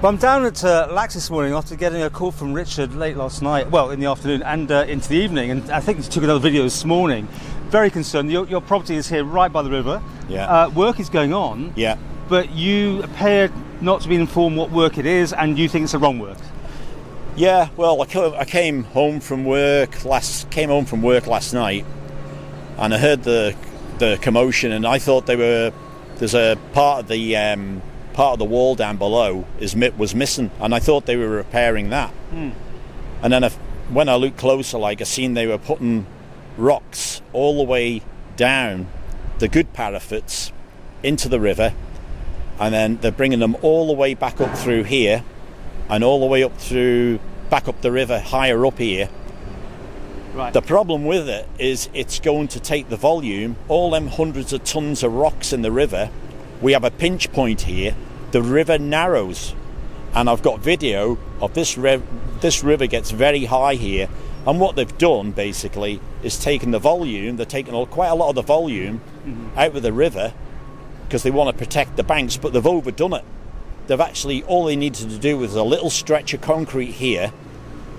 Well, I'm down at Laxey this morning after getting a call from Richard late last night, well, in the afternoon and into the evening, and I think he took another video this morning. Very concerned. Your property is here right by the river. Yeah. Work is going on. Yeah. But you appear not to be informed what work it is, and you think it's the wrong work. Yeah. Well, I came home from work last night, and I heard the commotion, and I thought there's a part of the wall down below was missing, and I thought they were repairing that. And then when I looked closer, I seen they were putting rocks all the way down the good parapets into the river, and then they're bringing them all the way back up through here and all the way back up the river higher up here. Right. The problem with it is it's going to take the volume, all them hundreds of tons of rocks in the river. We have a pinch point here. The river narrows, and I've got video of this river gets very high here, and what they've done basically is taken the volume. They're taking quite a lot of the volume out of the river because they want to protect the banks, but they've overdone it. They've actually, all they needed to do was a little stretch of concrete here,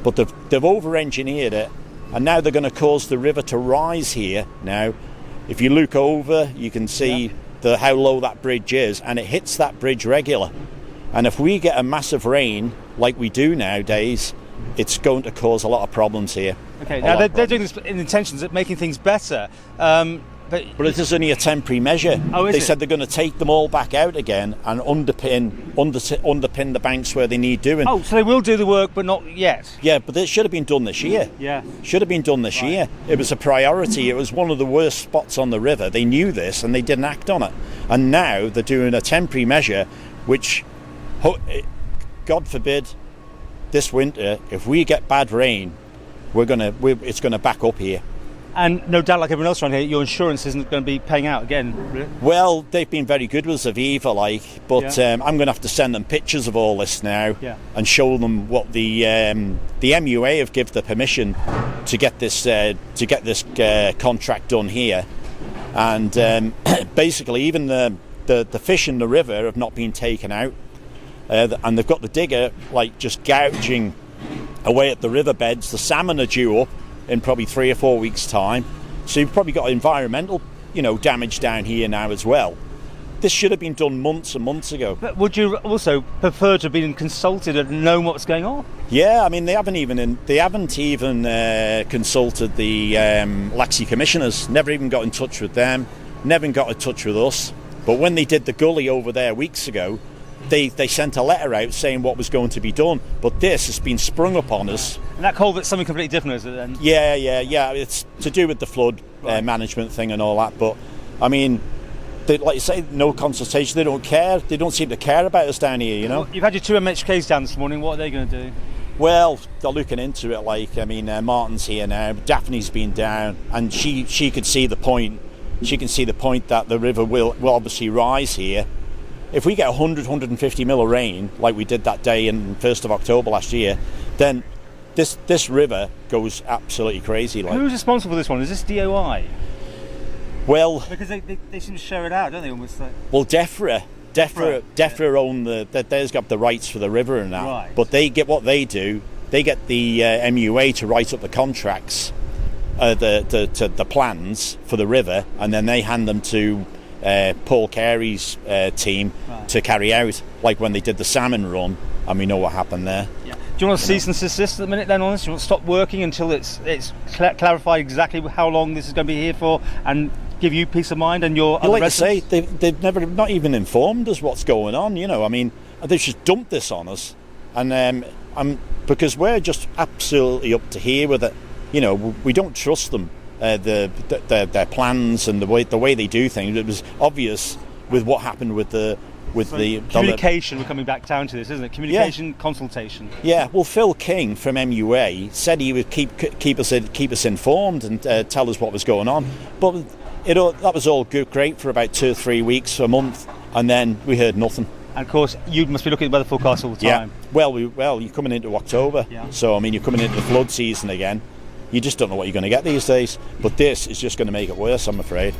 but they've over-engineered it, and now they're going to cause the river to rise here. Now, if you look over, you can see how low that bridge is, and it hits that bridge regular. And if we get a massive rain like we do nowadays, it's going to cause a lot of problems here. Okay, now they're doing this in intentions of making things better, but it is only a temporary measure. Oh, they said they're going to take them all back out again and underpin the banks where they need doing. Oh, so they will do the work, but not yet. Yeah, but it should have been done this year. Yeah, should have been done this year. It was a priority. It was one of the worst spots on the river. They knew this and they didn't act on it. And now they're doing a temporary measure, which, God forbid, this winter, if we get bad rain, it's going to back up here. And no doubt, like everyone else around here, your insurance isn't going to be paying out again, really? Well, they've been very good with Aviva, but I'm going to have to send them pictures of all this now and show them what the MUA have given the permission to get this contract done here. And basically, even the fish in the river have not been taken out, and they've got the digger just gouging away at the riverbeds. The salmon are due up in probably 3 or 4 weeks' time, so you've probably got environmental, damage down here now as well. This should have been done months and months ago. But would you also prefer to have been consulted and known what's going on? Yeah, I mean they haven't even consulted the Laxey commissioners. Never even got in touch with them. Never got in touch with us. But when they did the gully over there weeks ago, they sent a letter out saying what was going to be done, but this has been sprung upon us. And that culvert's something completely different, is it then? Yeah. It's to do with the flood management thing and all that. But I mean, like you say, no consultation. They don't care. They don't seem to care about us down here. Well, you've had your 2 MHKs down this morning. What are they going to do? Well, they're looking into it. Martin's here now. Daphne's been down, and she could see the point. She can see the point that the river will obviously rise here. If we get 150 mil of rain, like we did that day in 1st of October last year, then this river goes absolutely crazy. Who's responsible for this one? Is this DOI? Well, because they seem to share it out, don't they? Almost like. Well, DEFRA own they've got the rights for the river and that. Right. But they get what they do. They get the MUA to write up the contracts, the plans for the river, and then they hand them to Paul Carey's team to carry out, like when they did the salmon run, and we know what happened there. Yeah. Do you want to cease and desist at the minute then on this? Do you want to stop working until it's clarified exactly how long this is going to be here for, and give you peace of mind and your other residents? Say, they've never not even informed us what's going on. I mean, they've just dumped this on us, and because we're just absolutely up to here with it. We don't trust them. Their plans and the way they do things. It was obvious with what happened with the communication. We're coming back down to this, isn't it? Communication, consultation. Yeah. Well, Phil King from MUA said he would keep us informed and tell us what was going on. But that was all great for about 2 or 3 weeks, a month, and then we heard nothing. And of course, you must be looking at weather forecasts all the time. Yeah. Well, you're coming into October, so I mean, you're coming into the flood season again. You just don't know what you're going to get these days. But this is just going to make it worse, I'm afraid.